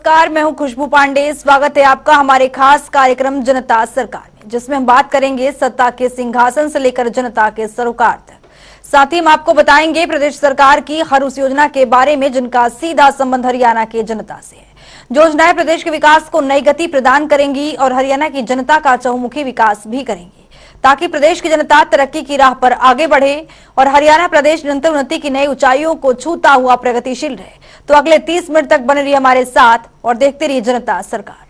नमस्कार, मैं हूं खुशबू पांडे। स्वागत है आपका हमारे खास कार्यक्रम जनता सरकार में, जिसमें हम बात करेंगे सत्ता के सिंहासन से लेकर जनता के सरोकार तक। साथ ही हम आपको बताएंगे प्रदेश सरकार की हर उस योजना के बारे में जिनका सीधा संबंध हरियाणा के जनता से है। जो योजनाएं प्रदेश के विकास को नई गति प्रदान करेंगी और हरियाणा की जनता का चहुमुखी विकास भी करेंगी, ताकि प्रदेश की जनता तरक्की की राह पर आगे बढ़े और हरियाणा प्रदेश निरंतर उन्नति की नई ऊंचाइयों को छूता हुआ प्रगतिशील रहे। तो अगले 30 मिनट तक बने रहिए हमारे साथ और देखते रहिए जनता सरकार।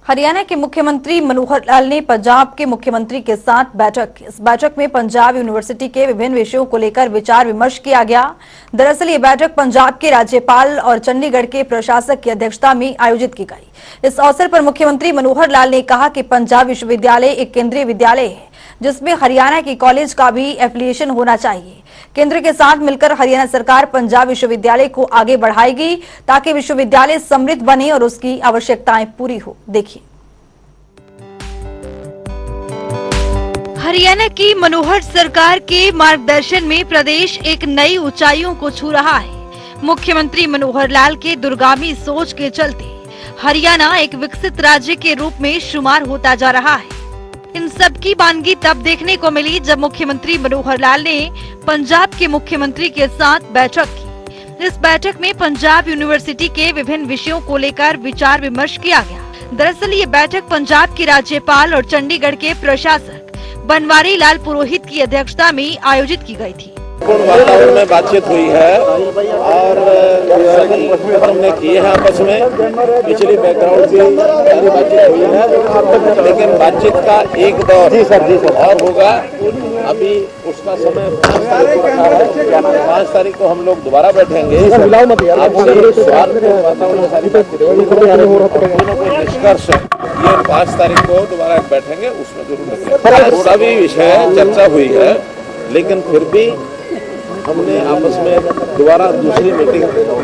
हरियाणा के मुख्यमंत्री मनोहर लाल ने पंजाब के मुख्यमंत्री के साथ बैठक की। इस बैठक में पंजाब यूनिवर्सिटी के विभिन्न विषयों को लेकर विचार विमर्श किया गया। दरअसल ये बैठक पंजाब के राज्यपाल और चंडीगढ़ के प्रशासक की अध्यक्षता में आयोजित की गई। इस अवसर पर मुख्यमंत्री मनोहर लाल ने कहा कि पंजाब विश्वविद्यालय एक केंद्रीय विद्यालय है, जिसमें हरियाणा की कॉलेज का भी एफिलिएशन होना चाहिए। केंद्र के साथ मिलकर हरियाणा सरकार पंजाब विश्वविद्यालय को आगे बढ़ाएगी, ताकि विश्वविद्यालय समृद्ध बने और उसकी आवश्यकताएं पूरी हो। देखिए, हरियाणा की मनोहर सरकार के मार्गदर्शन में प्रदेश एक नई ऊंचाइयों को छू रहा है। मुख्यमंत्री मनोहर लाल के दूरगामी सोच के चलते हरियाणा एक विकसित राज्य के रूप में शुमार होता जा रहा है। इन सब की बानगी तब देखने को मिली जब मुख्यमंत्री मनोहर लाल ने पंजाब के मुख्यमंत्री के साथ बैठक की। इस बैठक में पंजाब यूनिवर्सिटी के विभिन्न विषयों को लेकर विचार विमर्श किया गया। दरअसल ये बैठक पंजाब के राज्यपाल और चंडीगढ़ के प्रशासक बनवारी लाल पुरोहित की अध्यक्षता में आयोजित की गई थी। वातावरण में बातचीत हुई है और हमने किए हैं आपस में। पिछली बैकग्राउंड की सारी बातचीत हुई है, लेकिन बातचीत का एक दौर और होगा। अभी उसका समय 5 तारीख को रखा है। 5 तारीख को हम लोग दोबारा बैठेंगे। निष्कर्ष ये 5 तारीख को दोबारा बैठेंगे, उसमें जरूर थोड़ा भी विषय चर्चा हुई है, लेकिन फिर भी हमने आपस में दोबारा दूसरी मीटिंग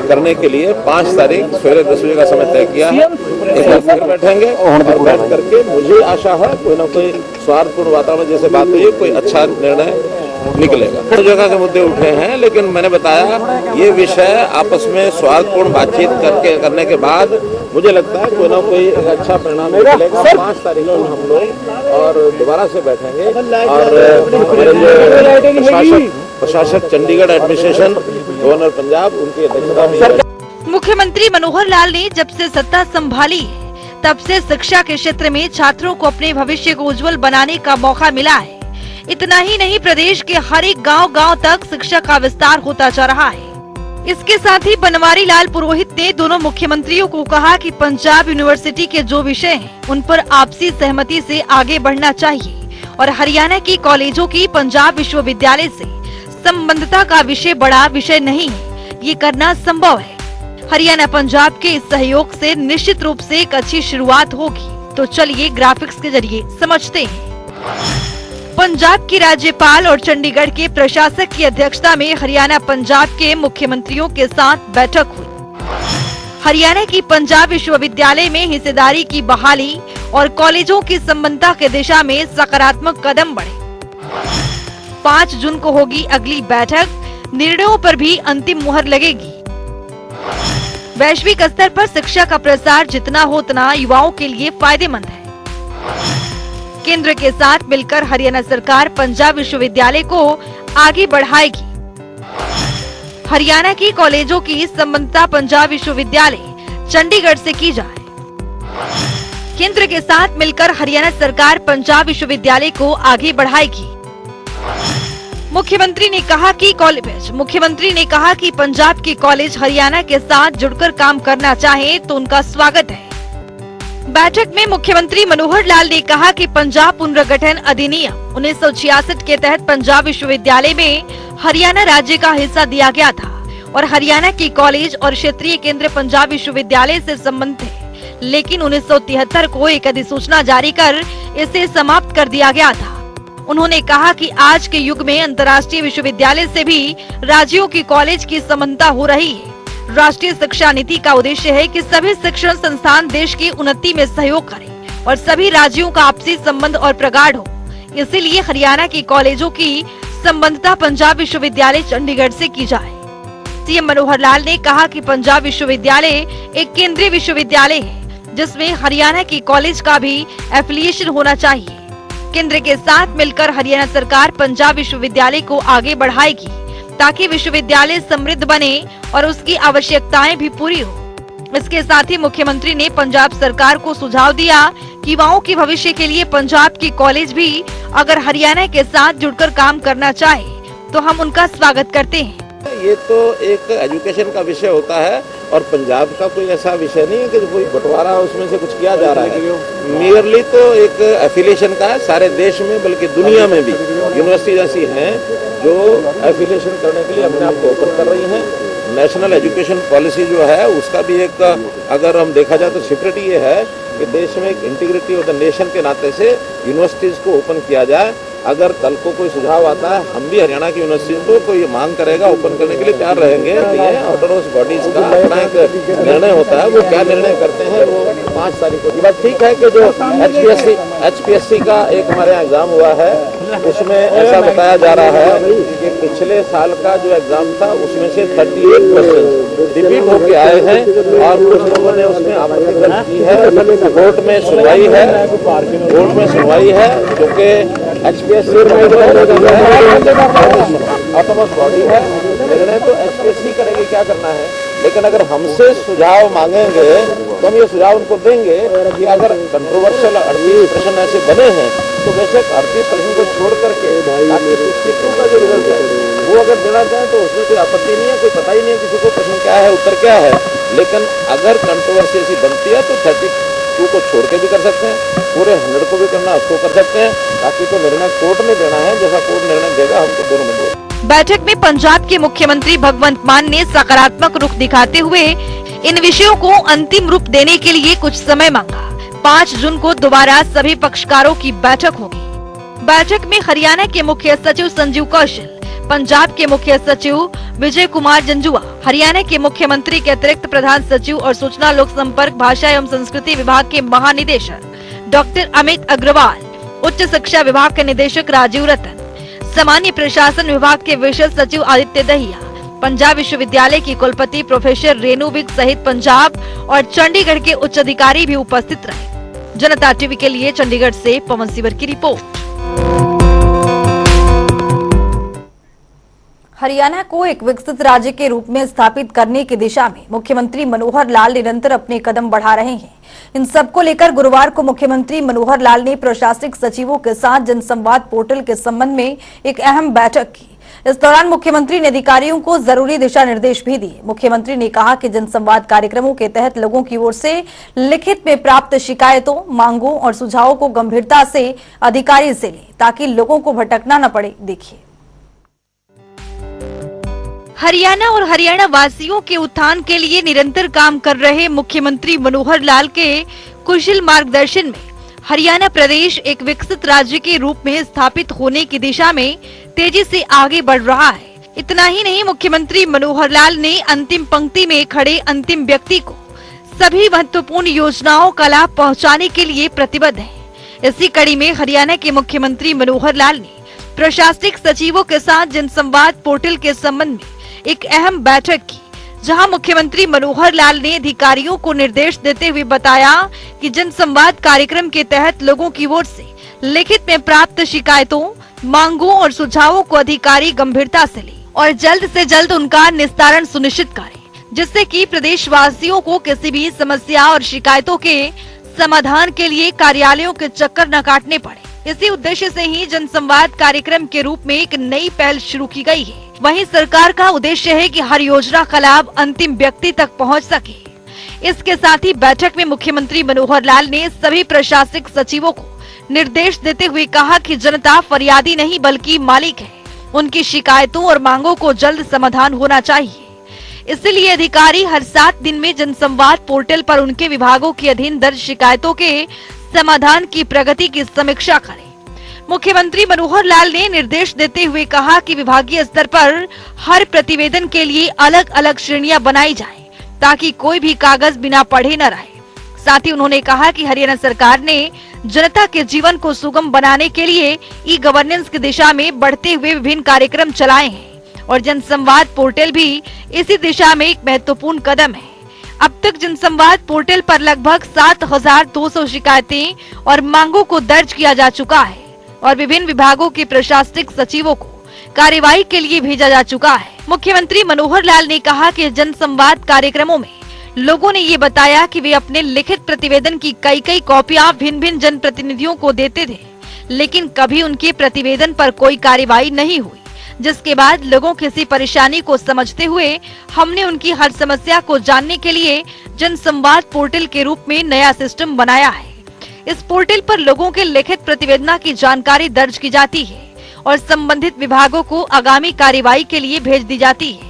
करने के लिए 5 तारीख सवेरे 10 बजे का समय तय किया है। एक बार फिर बैठेंगे और बैठ करके मुझे आशा है कोई ना कोई स्वार्थपूर्ण वातावरण जैसे बात हुई, कोई अच्छा निर्णय निकलेगा। हर जगह के मुद्दे उठे हैं, लेकिन मैंने बताया ये विषय आपस में स्वार्थपूर्ण बातचीत करने के बाद मुझे लगता है कोई ना कोई एक अच्छा परिणाम निकलेगा। 5 तारीख को हम लोग और दोबारा से बैठेंगे और प्रशासक चंडीगढ़ एडमिनिस्ट्रेशन, गवर्नर पंजाब, उनकी अध्यक्षता में। मुख्यमंत्री मनोहर लाल ने जब से सत्ता संभाली तब से शिक्षा के क्षेत्र में छात्रों को अपने भविष्य को उज्जवल बनाने का मौका मिला है। इतना ही नहीं, प्रदेश के हर एक गांव-गांव तक शिक्षा का विस्तार होता जा रहा है। इसके साथ ही बनवारी लाल पुरोहित ने दोनों मुख्यमंत्रियों को कहा कि पंजाब यूनिवर्सिटी के जो विषय हैं, उन पर आपसी सहमति से आगे बढ़ना चाहिए और हरियाणा की कॉलेजों की पंजाब विश्वविद्यालय से संबंधता का विषय बड़ा विषय नहीं है, ये करना संभव है। हरियाणा पंजाब के इस सहयोग से निश्चित रूप से एक अच्छी शुरुआत होगी। तो चलिए ग्राफिक्स के जरिए समझते हैं। पंजाब के राज्यपाल और चंडीगढ़ के प्रशासक की अध्यक्षता में हरियाणा पंजाब के मुख्यमंत्रियों के साथ बैठक हुई। हरियाणा की पंजाब विश्वविद्यालय में हिस्सेदारी की बहाली और कॉलेजों की संबद्धता के दिशा में सकारात्मक कदम बढ़े। 5 जून को होगी अगली बैठक, निर्णयों पर भी अंतिम मुहर लगेगी। वैश्विक स्तर पर शिक्षा का प्रसार जितना हो उतना युवाओं के लिए फायदेमंद है। केंद्र के साथ मिलकर हरियाणा सरकार पंजाब विश्वविद्यालय को आगे बढ़ाएगी। हरियाणा की कॉलेजों की संबद्धता पंजाब विश्वविद्यालय चंडीगढ़ से की जाए। केंद्र के साथ मिलकर हरियाणा सरकार पंजाब विश्वविद्यालय को आगे बढ़ाएगी। मुख्यमंत्री ने कहा कि पंजाब के कॉलेज हरियाणा के साथ जुड़कर काम करना चाहे तो उनका स्वागत है। बैठक में मुख्यमंत्री मनोहर लाल ने कहा कि पंजाब पुनर्गठन अधिनियम 1966 के तहत पंजाब विश्वविद्यालय में हरियाणा राज्य का हिस्सा दिया गया था और हरियाणा की कॉलेज और क्षेत्रीय केंद्र पंजाब विश्वविद्यालय से संबंधित है, लेकिन 1973 को एक अधिसूचना जारी कर इसे समाप्त कर दिया गया था। उन्होंने कहा कि आज के युग में अंतर्राष्ट्रीय विश्वविद्यालय से भी राज्यों की कॉलेज की संबद्धता हो रही है। राष्ट्रीय शिक्षा नीति का उद्देश्य है कि सभी शिक्षण संस्थान देश की उन्नति में सहयोग करें और सभी राज्यों का आपसी संबंध और प्रगाढ़ हो। इसीलिए हरियाणा के कॉलेजों की संबद्धता पंजाब विश्वविद्यालय चंडीगढ़ से की जाए। सीएम मनोहर लाल ने कहा कि पंजाब विश्वविद्यालय एक केंद्रीय विश्वविद्यालय है जिसमें हरियाणा के कॉलेज का भी एफिलिएशन होना चाहिए। केंद्र के साथ मिलकर हरियाणा सरकार पंजाब विश्वविद्यालय को आगे बढ़ाएगी ताकि विश्वविद्यालय समृद्ध बने और उसकी आवश्यकताएं भी पूरी हो। इसके साथ ही मुख्यमंत्री ने पंजाब सरकार को सुझाव दिया कि युवाओं के भविष्य के लिए पंजाब के कॉलेज भी अगर हरियाणा के साथ जुड़कर काम करना चाहे तो हम उनका स्वागत करते हैं। ये तो एक एजुकेशन का विषय होता है और पंजाब का कोई ऐसा विषय नहीं है कि कोई बंटवारा उसमें से कुछ किया जा रहा है। मेयरली तो एक एफिलिएशन का है सारे देश में बल्कि दुनिया में भी यूनिवर्सिटीज ऐसी हैं जो एफिलिएशन करने के लिए अपने आप को ओपन कर रही हैं। नेशनल एजुकेशन पॉलिसी जो है उसका भी एक अगर हम देखा जाए तो सीक्रेट ये है कि देश में एक इंटीग्रिटी ऑफ द नेशन के नाते से यूनिवर्सिटीज को ओपन किया जाए। अगर कल को कोई सुझाव आता है हम भी हरियाणा की यूनिवर्सिटी को कोई मांग करेगा ओपन करने के लिए तैयार रहेंगे। ये ऑटोनोमस बॉडीज का अपना एक निर्णय होता है, वो क्या निर्णय करते हैं वो 5 तारीख को। बात ठीक है कि जो एचपीएससी का एक हमारे यहाँ एग्जाम हुआ है उसमें ऐसा बताया जा रहा है कि पिछले साल का जो एग्जाम था उसमें से 38% रिपीट होके आए हैं और कुछ लोगों ने उसमें आपत्ति दर्ज की है। कोर्ट में सुनवाई है क्योंकि एचपीएससी ऑटोनोमस बॉडी है, निर्णय तो एचपीएससी करेगी क्या करना है। लेकिन अगर हमसे सुझाव मांगेंगे तो हम ये सुझाव उनको देंगे कि अगर कंट्रोवर्शियल 38 प्रश्न ऐसे बने हैं तो बेशक 38 प्रश्न को छोड़ करके बाकी 62 का जो रिजल्ट है वो अगर देना चाहें तो उसमें कोई आपत्ति नहीं है, कोई पता ही नहीं है किसी को प्रश्न क्या है उत्तर क्या है। लेकिन अगर कंट्रोवर्सी ऐसी बनती है तो 32 को छोड़ के भी कर सकते हैं, पूरे 100 को भी करना उसको कर सकते हैं। बाकी तो निर्णय कोर्ट ने देना है, जैसा कोर्ट निर्णय देगा हमको दोनों में देगा। बैठक में पंजाब के मुख्यमंत्री भगवंत मान ने सकारात्मक रुख दिखाते हुए इन विषयों को अंतिम रूप देने के लिए कुछ समय मांगा। 5 जून को दोबारा सभी पक्षकारों की बैठक होगी। बैठक में हरियाणा के मुख्य सचिव संजीव कौशल, पंजाब के मुख्य सचिव विजय कुमार जंजुआ, हरियाणा के मुख्यमंत्री के अतिरिक्त प्रधान सचिव और सूचना लोक संपर्क भाषा एवं संस्कृति विभाग के महानिदेशक डॉक्टर अमित अग्रवाल, उच्च शिक्षा विभाग के निदेशक राजीव रतन, सामान्य प्रशासन विभाग के विशेष सचिव आदित्य दहिया, पंजाब विश्वविद्यालय की कुलपति प्रोफेसर रेणु विग सहित पंजाब और चंडीगढ़ के उच्च अधिकारी भी उपस्थित रहे। जनता टीवी के लिए चंडीगढ़ से पवन सिवर की रिपोर्ट। हरियाणा को एक विकसित राज्य के रूप में स्थापित करने की दिशा में मुख्यमंत्री मनोहर लाल निरंतर अपने कदम बढ़ा रहे हैं। इन सबको लेकर गुरुवार को मुख्यमंत्री मनोहर लाल ने प्रशासनिक सचिवों के साथ जनसंवाद पोर्टल के संबंध में एक अहम बैठक की। इस दौरान मुख्यमंत्री ने अधिकारियों को जरूरी दिशा निर्देश भी दिए। मुख्यमंत्री ने कहा कि जनसंवाद कार्यक्रमों के तहत लोगों की ओर से लिखित में प्राप्त शिकायतों, मांगों और सुझावों को गंभीरता से अधिकारी से लें ताकि लोगों को भटकना न पड़े। देखिए, हरियाणा और हरियाणा वासियों के उत्थान के लिए निरंतर काम कर रहे मुख्यमंत्री मनोहर लाल के कुशल मार्गदर्शन में हरियाणा प्रदेश एक विकसित राज्य के रूप में स्थापित होने की दिशा में तेजी से आगे बढ़ रहा है। इतना ही नहीं, मुख्यमंत्री मनोहर लाल ने अंतिम पंक्ति में खड़े अंतिम व्यक्ति को सभी महत्वपूर्ण योजनाओं का लाभ पहुंचाने के लिए प्रतिबद्ध है। इसी कड़ी में हरियाणा के मुख्यमंत्री मनोहर लाल ने प्रशासनिक सचिवों के साथ जनसंवाद पोर्टल के संबंध में एक अहम बैठक की, जहां मुख्यमंत्री मनोहर लाल ने अधिकारियों को निर्देश देते हुए बताया कि जनसंवाद कार्यक्रम के तहत लोगों की ओर से लिखित में प्राप्त शिकायतों, मांगों और सुझावों को अधिकारी गंभीरता से ले और जल्द से जल्द उनका निस्तारण सुनिश्चित करें, जिससे कि प्रदेशवासियों को किसी भी समस्या और शिकायतों के समाधान के लिए कार्यालयों के चक्कर न काटने पड़े। इसी उद्देश्य से ही जनसंवाद कार्यक्रम के रूप में एक नई पहल शुरू की गई है। वहीं सरकार का उद्देश्य है कि हर योजना का लाभ अंतिम व्यक्ति तक पहुंच सके। इसके साथ ही बैठक में मुख्यमंत्री मनोहर लाल ने सभी प्रशासनिक सचिवों को निर्देश देते हुए कहा कि जनता फरियादी नहीं बल्कि मालिक है। उनकी शिकायतों और मांगों को जल्द समाधान होना चाहिए। इसलिए अधिकारी हर 7 दिन में जनसंवाद पोर्टल पर उनके विभागों के अधीन दर्ज शिकायतों के समाधान की प्रगति की समीक्षा करें। मुख्यमंत्री मनोहर लाल ने निर्देश देते हुए कहा कि विभागीय स्तर पर हर प्रतिवेदन के लिए अलग अलग श्रेणियां बनाई जाएं ताकि कोई भी कागज बिना पढ़े न रहे। साथ ही उन्होंने कहा कि हरियाणा सरकार ने जनता के जीवन को सुगम बनाने के लिए ई गवर्नेंस की दिशा में बढ़ते हुए विभिन्न कार्यक्रम चलाए हैं और जनसंवाद पोर्टल भी इसी दिशा में एक महत्वपूर्ण कदम है। अब तक जनसंवाद पोर्टल पर लगभग 7,200 शिकायतें और मांगों को दर्ज किया जा चुका है और विभिन्न विभागों के प्रशासनिक सचिवों को कार्यवाही के लिए भेजा जा चुका है। मुख्यमंत्री मनोहर लाल ने कहा कि जनसंवाद कार्यक्रमों में लोगों ने ये बताया कि वे अपने लिखित प्रतिवेदन की कई कॉपियां भिन्न जनप्रतिनिधियों को देते थे, लेकिन कभी उनके प्रतिवेदन पर कोई कार्यवाही नहीं हुई, जिसके बाद लोगों की इसी परेशानी को समझते हुए हमने उनकी हर समस्या को जानने के लिए जनसंवाद पोर्टल के रूप में नया सिस्टम बनाया है। इस पोर्टल पर लोगों के लिखित प्रतिवेदन की जानकारी दर्ज की जाती है और संबंधित विभागों को आगामी कार्यवाही के लिए भेज दी जाती है।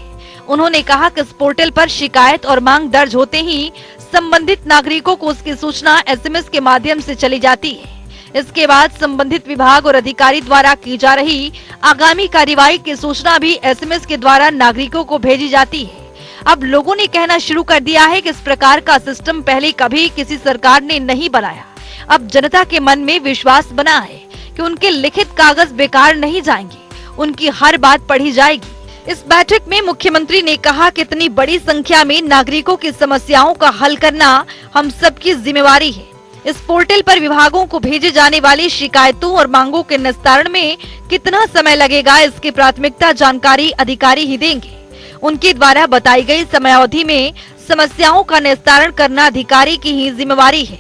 उन्होंने कहा कि इस पोर्टल पर शिकायत और मांग दर्ज होते ही संबंधित नागरिकों को उसकी सूचना SMS के माध्यम से चली जाती है। इसके बाद संबंधित विभाग और अधिकारी द्वारा की जा रही आगामी कार्यवाही की सूचना भी SMS के द्वारा नागरिकों को भेजी जाती है। अब लोगों ने कहना शुरू कर दिया है कि इस प्रकार का सिस्टम पहले कभी किसी सरकार ने नहीं बनाया। अब जनता के मन में विश्वास बना है कि उनके लिखित कागज बेकार नहीं जाएंगे, उनकी हर बात पढ़ी जाएगी। इस बैठक में मुख्यमंत्री ने कहा कि इतनी बड़ी संख्या में नागरिकों की समस्याओं का हल करना हम सबकी जिम्मेवारी है। इस पोर्टल पर विभागों को भेजे जाने वाली शिकायतों और मांगों के निस्तारण में कितना समय लगेगा, इसकी प्राथमिकता जानकारी अधिकारी ही देंगे। उनके द्वारा बताई गई समयावधि में समस्याओं का निस्तारण करना अधिकारी की ही जिम्मेवारी है।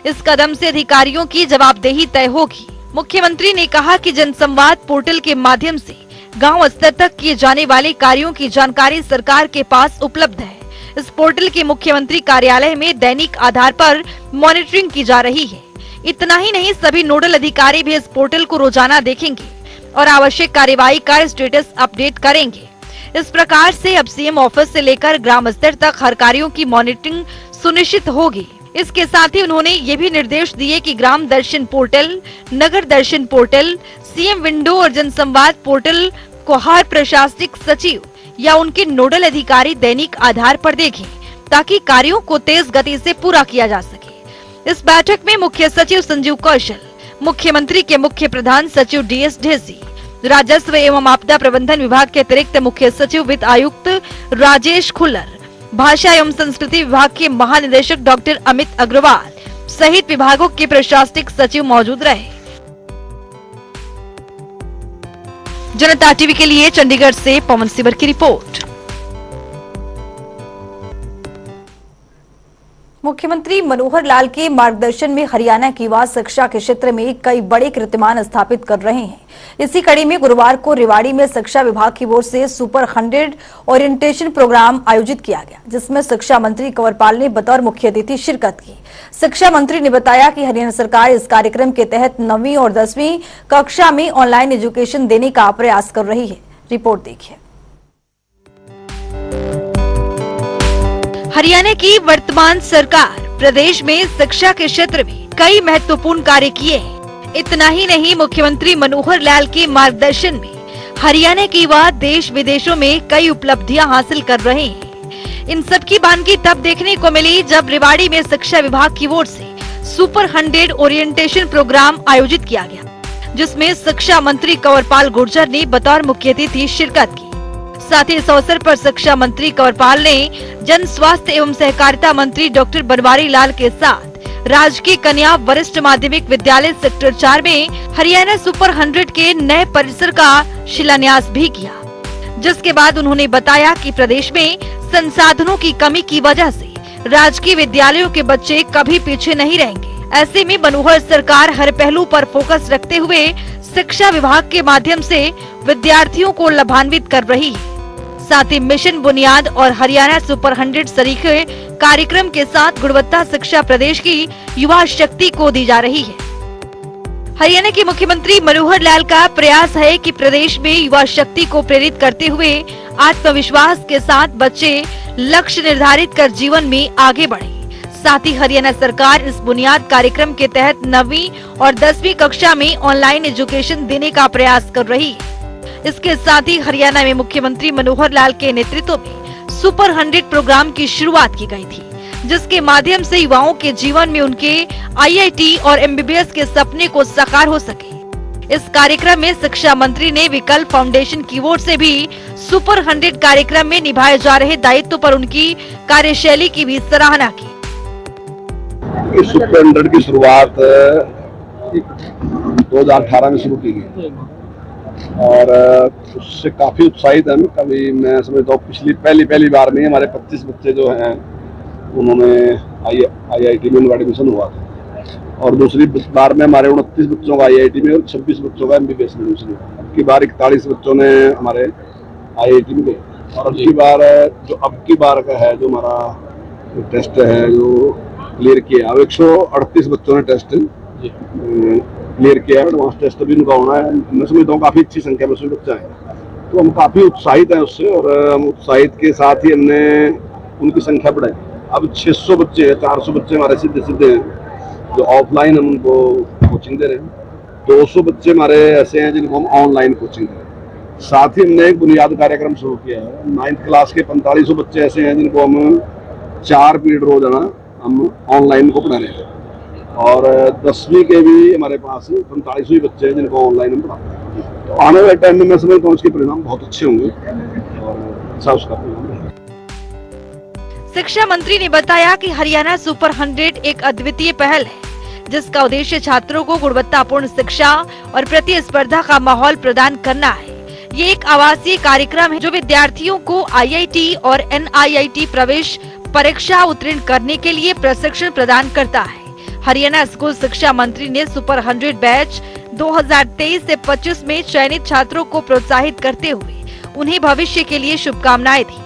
इस कदम से अधिकारियों की जवाबदेही तय होगी। मुख्यमंत्री ने कहा कि जनसंवाद पोर्टल के माध्यम से गांव स्तर तक किए जाने वाले कार्यों की जानकारी सरकार के पास उपलब्ध है। इस पोर्टल के मुख्यमंत्री कार्यालय में दैनिक आधार पर मॉनिटरिंग की जा रही है। इतना ही नहीं, सभी नोडल अधिकारी भी इस पोर्टल को रोजाना देखेंगे और आवश्यक कार्यवाही का स्टेटस अपडेट करेंगे। इस प्रकार से अब CM ऑफिस से लेकर ग्राम स्तर तक हर कार्यों की मॉनिटरिंग सुनिश्चित होगी। इसके साथ ही उन्होंने ये भी निर्देश दिए कि ग्राम दर्शन पोर्टल, नगर दर्शन पोर्टल, CM विंडो और जनसंवाद पोर्टल को हर प्रशासनिक सचिव या उनके नोडल अधिकारी दैनिक आधार पर देखें, ताकि कार्यों को तेज गति से पूरा किया जा सके। इस बैठक में मुख्य सचिव संजीव कौशल, मुख्यमंत्री के मुख्य प्रधान सचिव DS ढेसी, राजस्व एवं आपदा प्रबंधन विभाग के अतिरिक्त मुख्य सचिव वित्त आयुक्त राजेश खुल्लर, भाषा एवं संस्कृति विभाग के महानिदेशक डॉक्टर अमित अग्रवाल सहित विभागों के प्रशासनिक सचिव मौजूद रहे। जनता टीवी के लिए चंडीगढ़ से पवन सिबर की रिपोर्ट। मुख्यमंत्री मनोहर लाल के मार्गदर्शन में हरियाणा की युवा शिक्षा के क्षेत्र में कई बड़े कीर्तिमान स्थापित कर रहे हैं। इसी कड़ी में गुरुवार को रेवाड़ी में शिक्षा विभाग की ओर से सुपर 100 ओरिएंटेशन प्रोग्राम आयोजित किया गया, जिसमें शिक्षा मंत्री कंवरपाल ने बतौर मुख्य अतिथि शिरकत की। शिक्षा मंत्री ने बताया कि हरियाणा सरकार इस कार्यक्रम के तहत 9वीं और 10वीं कक्षा में ऑनलाइन एजुकेशन देने का प्रयास कर रही है। रिपोर्ट देखिए। हरियाणा की वर्तमान सरकार प्रदेश में शिक्षा के क्षेत्र में कई महत्वपूर्ण कार्य किए हैं। इतना ही नहीं, मुख्यमंत्री मनोहर लाल के मार्गदर्शन में हरियाणा के युवा देश विदेशों में कई उपलब्धियां हासिल कर रहे हैं। इन सब की बानगी तब देखने को मिली जब रेवाड़ी में शिक्षा विभाग की ओर से सुपर 100 ओरिएंटेशन प्रोग्राम आयोजित किया गया, जिसमें शिक्षा मंत्री कंवरपाल गुर्जर ने बतौर मुख्य अतिथि शिरकत की। साथ ही इस अवसर पर शिक्षा मंत्री कंवरपाल ने जन स्वास्थ्य एवं सहकारिता मंत्री डॉक्टर बनवारी लाल के साथ राजकीय कन्या वरिष्ठ माध्यमिक विद्यालय सेक्टर 4 में हरियाणा सुपर 100 के नए परिसर का शिलान्यास भी किया, जिसके बाद उन्होंने बताया कि प्रदेश में संसाधनों की कमी की वजह से राजकीय विद्यालयों के बच्चे कभी पीछे नहीं रहेंगे। ऐसे में मनोहर सरकार हर पहलू पर फोकस रखते हुए शिक्षा विभाग के माध्यम से विद्यार्थियों को लाभान्वित कर रही है। साथ ही मिशन बुनियाद और हरियाणा सुपर 100 सरीखे कार्यक्रम के साथ गुणवत्ता शिक्षा प्रदेश की युवा शक्ति को दी जा रही है। हरियाणा के मुख्यमंत्री मनोहर लाल का प्रयास है कि प्रदेश में युवा शक्ति को प्रेरित करते हुए आत्मविश्वास के साथ बच्चे लक्ष्य निर्धारित कर जीवन में आगे बढ़े। साथ ही हरियाणा सरकार इस बुनियाद कार्यक्रम के तहत 9वीं और 10वीं कक्षा में ऑनलाइन एजुकेशन देने का प्रयास कर रही है। इसके साथ ही हरियाणा में मुख्यमंत्री मनोहर लाल के नेतृत्व में सुपर 100 प्रोग्राम की शुरुआत की गई थी, जिसके माध्यम से युवाओं के जीवन में उनके आईआईटी और एमबीबीएस के सपने को साकार हो सके। इस कार्यक्रम में शिक्षा मंत्री ने विकल्प फाउंडेशन की ओर से भी सुपर 100 कार्यक्रम में निभाए जा रहे दायित्व पर उनकी कार्यशैली की भी सराहना की। इस सुपर 100 की शुरुआत 2018 में शुरू की गई और उससे काफी उत्साहित है। कभी मैं समझता हूँ पहली बार में हमारे 25 बच्चे जो हैं उन्होंने आईआईटी में एडमिशन हुआ था और दूसरी बार में हमारे 29 बच्चों का आईआईटी में और 26 बच्चों का एमबीबीएस में एडमिशन हुआ। अब की बार 41 बच्चों ने हमारे आईआईटी में गए और अब की बार का है जो हमारा टेस्ट है जो क्लियर किया। अब 138 बच्चों ने टेस्ट क्लियर किया है। एडवांस टेस्ट भी उनका होना है। मैं समझता हूँ काफी अच्छी संख्या में उसमें बच्चा है, तो हम काफी उत्साहित हैं उससे और हम उत्साहित के साथ ही हमने उनकी संख्या बढ़ाई। अब 600 बच्चे हैं, 400 बच्चे हमारे सीधे हैं जो ऑफलाइन हम उनको कोचिंग दे रहे हैं। 200 बच्चे हमारे ऐसे हैं जिनको हम ऑनलाइन कोचिंग दे रहे हैं। साथ ही हमने एक बुनियाद कार्यक्रम शुरू किया है। 9th क्लास के 4500 बच्चे ऐसे हैं जिनको हम 4 पीरियड रोजाना हम ऑनलाइन को पढ़ा रहे हैं और 10वीं के भी हमारे पास 4500 बच्चे हैं जिनको ऑनलाइन हम पढ़ाते हैं। तो आने वाले टाइम में मैं समझता हूँ उसके परिणाम बहुत अच्छे होंगे और अच्छा उसका परिणाम है। शिक्षा मंत्री ने बताया कि हरियाणा सुपर 100 एक अद्वितीय पहल है, जिसका उद्देश्य छात्रों को गुणवत्तापूर्ण शिक्षा और प्रतिस्पर्धा का माहौल प्रदान करना है। ये एक आवासीय कार्यक्रम है जो विद्यार्थियों को आईआईटी और एनआईआईटी प्रवेश परीक्षा उत्तीर्ण करने के लिए प्रशिक्षण प्रदान करता है। हरियाणा स्कूल शिक्षा मंत्री ने सुपर 100 बैच 2023 से 25 में चयनित छात्रों को प्रोत्साहित करते हुए उन्हें भविष्य के लिए शुभकामनाएं दी।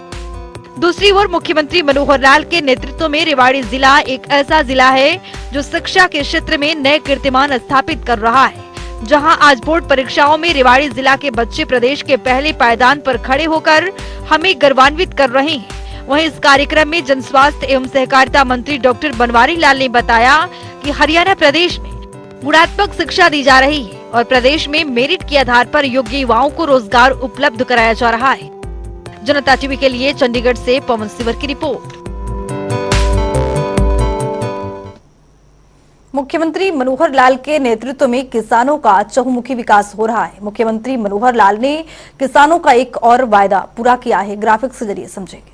दूसरी ओर मुख्यमंत्री मनोहर लाल के नेतृत्व में रेवाड़ी जिला एक ऐसा जिला है जो शिक्षा के क्षेत्र में नए कीर्तिमान स्थापित कर रहा है। जहां आज बोर्ड परीक्षाओं में रेवाड़ी जिला के बच्चे प्रदेश के पहले पायदान पर खड़े होकर हमें गौरवान्वित कर रहे हैं। वहीं इस कार्यक्रम में जन स्वास्थ्य एवं सहकारिता मंत्री डॉक्टर बनवारी लाल ने बताया कि हरियाणा प्रदेश में गुणात्मक शिक्षा दी जा रही है और प्रदेश में मेरिट के आधार पर योग्य युवाओं को रोजगार उपलब्ध कराया जा रहा है। जनता टीवी के लिए चंडीगढ़ से पवन सिवर की रिपोर्ट। मुख्यमंत्री मनोहर लाल के नेतृत्व में किसानों का चहुमुखी विकास हो रहा है। मुख्यमंत्री मनोहर लाल ने किसानों का एक और वायदा पूरा किया है। ग्राफिक्स के जरिए समझेंगे।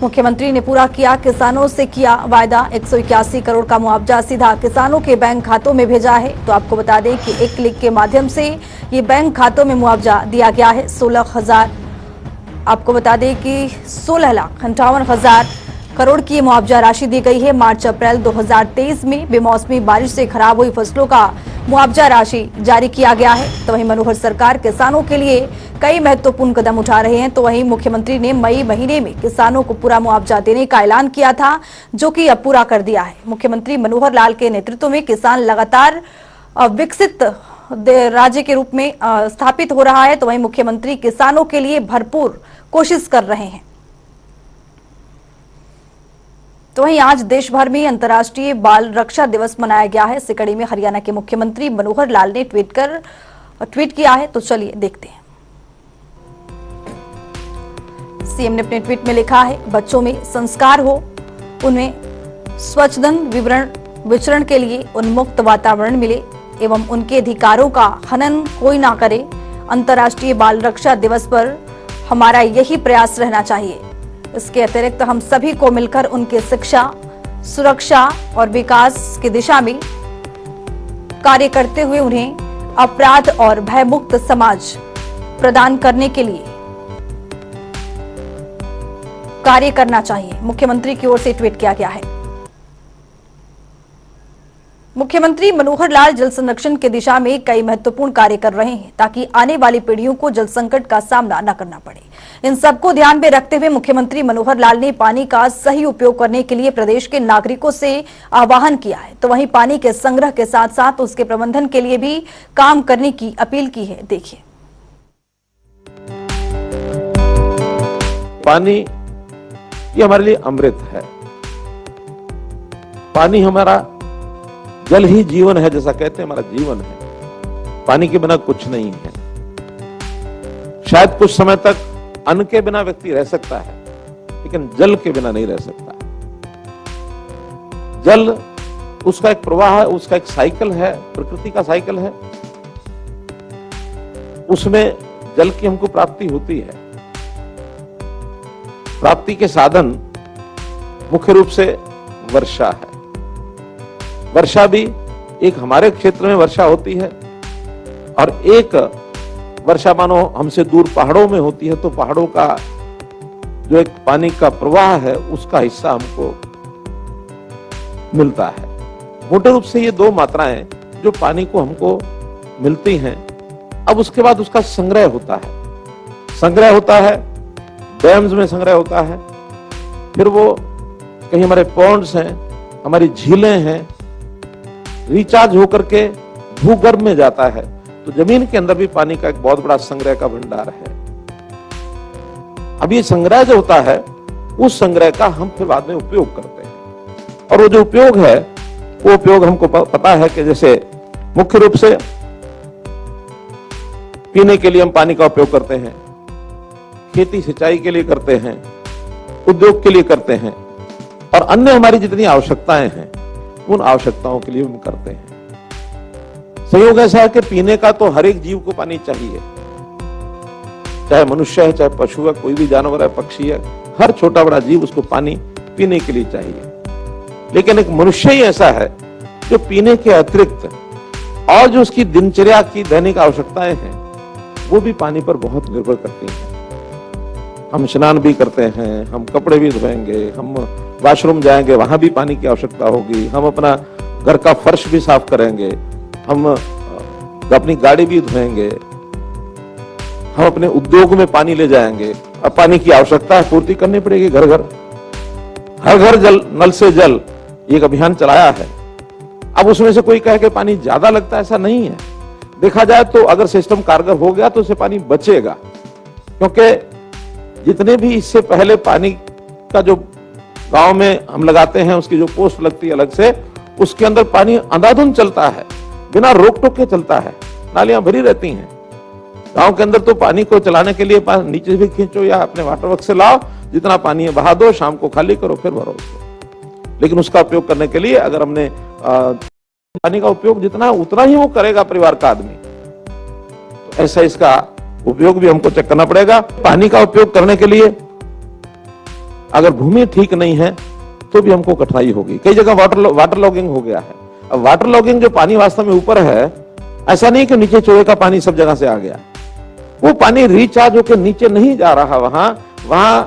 मुख्यमंत्री ने पूरा किया किसानों से किया वायदा। 181 करोड़ का मुआवजा सीधा किसानों के बैंक खातों में भेजा है। तो आपको बता दें कि एक क्लिक के माध्यम से ये बैंक खातों में मुआवजा दिया गया है। 16,000 आपको बता दें कि 16,58,000 करोड़ की मुआवजा राशि दी गई है। मार्च अप्रैल 2023 में बेमौसमी बारिश से खराब हुई फसलों का मुआवजा राशि जारी किया गया है। तो वहीं मनोहर सरकार किसानों के लिए कई महत्वपूर्ण कदम उठा रहे हैं। तो वहीं मुख्यमंत्री ने मई महीने में किसानों को पूरा मुआवजा देने का ऐलान किया था, जो कि अब पूरा कर दिया है। मुख्यमंत्री मनोहर लाल के नेतृत्व में किसान लगातार विकसित राज्य के रूप में स्थापित हो रहा है। तो वहीं मुख्यमंत्री किसानों के लिए भरपूर कोशिश कर रहे हैं। तो वहीं आज देश भर में अंतर्राष्ट्रीय बाल रक्षा दिवस मनाया गया है। इस कड़ी में हरियाणा के मुख्यमंत्री मनोहर लाल ने ट्वीट किया है। तो चलिए देखते हैं। सीएम ने अपने ट्वीट में लिखा है, बच्चों में संस्कार हो, उन्हें स्वच्छंद विचरण के लिए उन्मुक्त वातावरण मिले एवं उनके अधिकारों का हनन कोई ना करे। अंतर्राष्ट्रीय बाल रक्षा दिवस पर हमारा यही प्रयास रहना चाहिए। इसके अतिरिक्त हम सभी को मिलकर उनके शिक्षा, सुरक्षा और विकास की दिशा में कार्य करते हुए उन्हें अपराध और भयमुक्त समाज प्रदान करने के लिए कार्य करना चाहिए। मुख्यमंत्री की ओर से ट्वीट किया गया है। मुख्यमंत्री मनोहर लाल जल संरक्षण की दिशा में कई महत्वपूर्ण कार्य कर रहे हैं ताकि आने वाली पीढ़ियों को जल संकट का सामना न करना पड़े। इन सबको ध्यान में रखते हुए मुख्यमंत्री मनोहर लाल ने पानी का सही उपयोग करने के लिए प्रदेश के नागरिकों से आह्वान किया है। तो वहीं पानी के संग्रह के साथ साथ उसके प्रबंधन के लिए भी काम करने की अपील की है। देखिए। पानी ये हमारे लिए अमृत है। पानी हमारा, जल ही जीवन है, जैसा कहते हैं हमारा जीवन है। पानी के बिना कुछ नहीं है। शायद कुछ समय तक अन्न के बिना व्यक्ति रह सकता है, लेकिन जल के बिना नहीं रह सकता। जल उसका एक प्रवाह है, उसका एक साइकिल है, प्रकृति का साइकिल है। उसमें जल की हमको प्राप्ति होती है। प्राप्ति के साधन मुख्य रूप से वर्षा है। वर्षा भी एक हमारे क्षेत्र में वर्षा होती है और एक वर्षा मानो हमसे दूर पहाड़ों में होती है, तो पहाड़ों का जो एक पानी का प्रवाह है उसका हिस्सा हमको मिलता है। मोटे रूप से ये दो मात्राएं जो पानी को हमको मिलती हैं। अब उसके बाद उसका संग्रह होता है। संग्रह होता है, डैम्स में संग्रह होता है, फिर वो कहीं हमारे पॉन्ड्स हैं, हमारी झीलें हैं, रिचार्ज होकर के भूगर्भ में जाता है। तो जमीन के अंदर भी पानी का एक बहुत बड़ा संग्रह का भंडार है। अब ये संग्रह जो होता है, उस संग्रह का हम फिर बाद में उपयोग करते हैं। और वो जो उपयोग है, वो उपयोग हमको पता है कि जैसे मुख्य रूप से पीने के लिए हम पानी का उपयोग करते हैं, खेती सिंचाई के लिए करते हैं, उद्योग के लिए करते हैं, और अन्य हमारी जितनी आवश्यकताएं हैं उन आवश्यकताओं के लिए हम करते हैं। संयोग ऐसा है कि पीने का तो हर एक जीव को पानी चाहिए, चाहे मनुष्य है, चाहे पशु है, कोई भी जानवर है, पक्षी है, हर छोटा बड़ा जीव उसको पानी पीने के लिए चाहिए। लेकिन एक मनुष्य ही ऐसा है जो पीने के अतिरिक्त और जो उसकी दिनचर्या की दैनिक आवश्यकताएं हैं वो भी पानी पर बहुत निर्भर करती हैं। हम स्नान भी करते हैं, हम कपड़े भी धोएंगे, हम वॉशरूम जाएंगे, वहां भी पानी की आवश्यकता होगी, हम अपना घर का फर्श भी साफ करेंगे, हम अपनी गाड़ी भी धोएंगे, हम अपने उद्योग में पानी ले जाएंगे। अब पानी की आवश्यकता है, पूर्ति करनी पड़ेगी। घर घर हर घर जल, नल से जल, एक अभियान चलाया है। अब उसमें से कोई कहे कि पानी ज्यादा लगता है, ऐसा नहीं है। देखा जाए तो अगर सिस्टम कारगर हो गया तो उससे पानी बचेगा, क्योंकि जितने भी इससे पहले पानी का जो गांव में हम लगाते हैं, उसकी जो पोस्ट लगती है अलग से, उसके अंदर पानी अंधाधुंध चलता है, बिना रोक टोक के चलता है, नालियां भरी रहती हैं। गांव के अंदर तो पानी को चलाने के लिए नीचे भी खींचो या अपने वाटर वर्क से लाओ, जितना पानी है बहा दो, शाम को खाली करो, फिर भरो उसको। लेकिन उसका उपयोग करने के लिए अगर हमने पानी का उपयोग जितना उतना ही वो करेगा परिवार का आदमी, तो ऐसा इसका उपयोग भी हमको चेक करना पड़ेगा। पानी का उपयोग करने के लिए अगर भूमि ठीक नहीं है तो भी हमको कठिनाई होगी। कई जगह वाटर लॉगिंग हो गया है। अब वाटर लॉगिंग जो पानी वास्तव में ऊपर है, ऐसा नहीं कि नीचे चोए का पानी सब जगह से आ गया, वो पानी रिचार्ज होकर नीचे नहीं जा रहा। वहां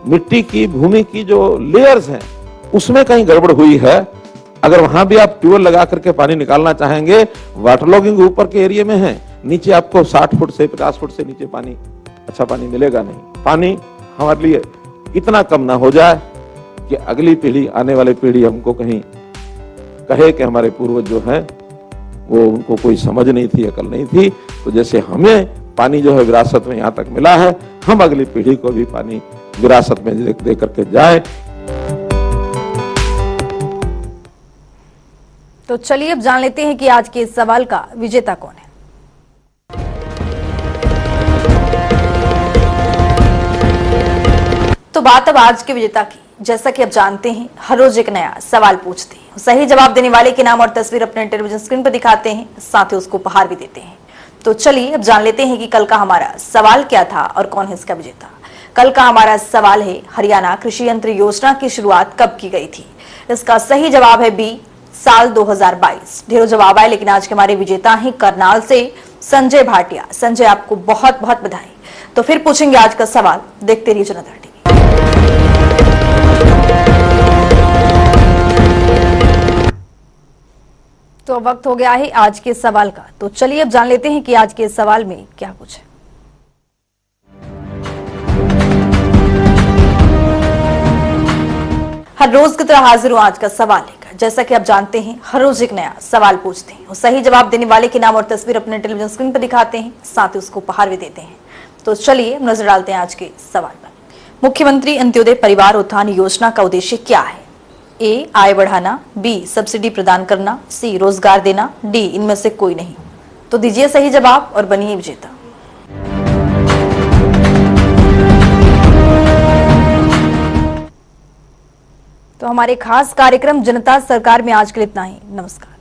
मिट्टी की, भूमि की जो लेयर्स हैं उसमें कहीं गड़बड़ हुई है। अगर वहां भी आप ट्यूबवेल लगा करके पानी निकालना चाहेंगे, वाटर लॉगिंग ऊपर के एरिया में है, नीचे आपको 60 फुट से 50 फुट से नीचे पानी, अच्छा पानी मिलेगा नहीं। पानी हमारे लिए इतना कम ना हो जाए कि अगली पीढ़ी, आने वाली पीढ़ी हमको कहीं कहे कि हमारे पूर्वज जो है वो, उनको कोई समझ नहीं थी, अकल नहीं थी। तो जैसे हमें पानी जो है विरासत में यहाँ तक मिला है, हम अगली पीढ़ी को भी पानी विरासत में दे करके जाए। तो चलिए अब जान लेते हैं कि आज के इस सवाल का विजेता कौन है। तो बात अब आज के विजेता की। जैसा कि आप जानते हैं, हर रोज एक नया सवाल पूछते हैं, सही जवाब देने वाले के नाम और तस्वीर अपने टेलीविजन स्क्रीन पर दिखाते हैं, साथ ही उसको उपहार भी देते हैं। तो चलिए अब जान लेते हैं कि कल का हमारा सवाल क्या था और कौन है इसका विजेता। कल का हमारा सवाल है, हरियाणा कृषि यंत्र योजना की शुरुआत कब की गई थी? इसका सही जवाब है बी, साल 2022। ढेरों जवाब आए, लेकिन आज के हमारे विजेता हैं करनाल से संजय भाटिया। संजय, आपको बहुत बहुत बधाई। तो फिर पूछेंगे आज का सवाल, देखते रहिए जनता टीवी। तो अब वक्त हो गया है आज के सवाल का। तो चलिए अब जान लेते हैं कि आज के सवाल में क्या कुछ है। हर रोज की तरह हाजिर हूं आज का सवाल लेकर। जैसा कि आप जानते हैं, हर रोज एक नया सवाल पूछते हैं, सही जवाब देने वाले के नाम और तस्वीर अपने टेलीविजन स्क्रीन पर दिखाते हैं, साथ ही उसको उपहार भी देते हैं। तो चलिए नजर डालते हैं आज के सवाल पर। मुख्यमंत्री अंत्योदय परिवार उत्थान योजना का उद्देश्य क्या है? ए, आय बढ़ाना, बी, सब्सिडी प्रदान करना, सी, रोजगार देना, डी, इनमें से कोई नहीं। तो दीजिए सही जवाब और बनिए विजेता। तो हमारे खास कार्यक्रम जनता सरकार में आज के लिए इतना ही। नमस्कार।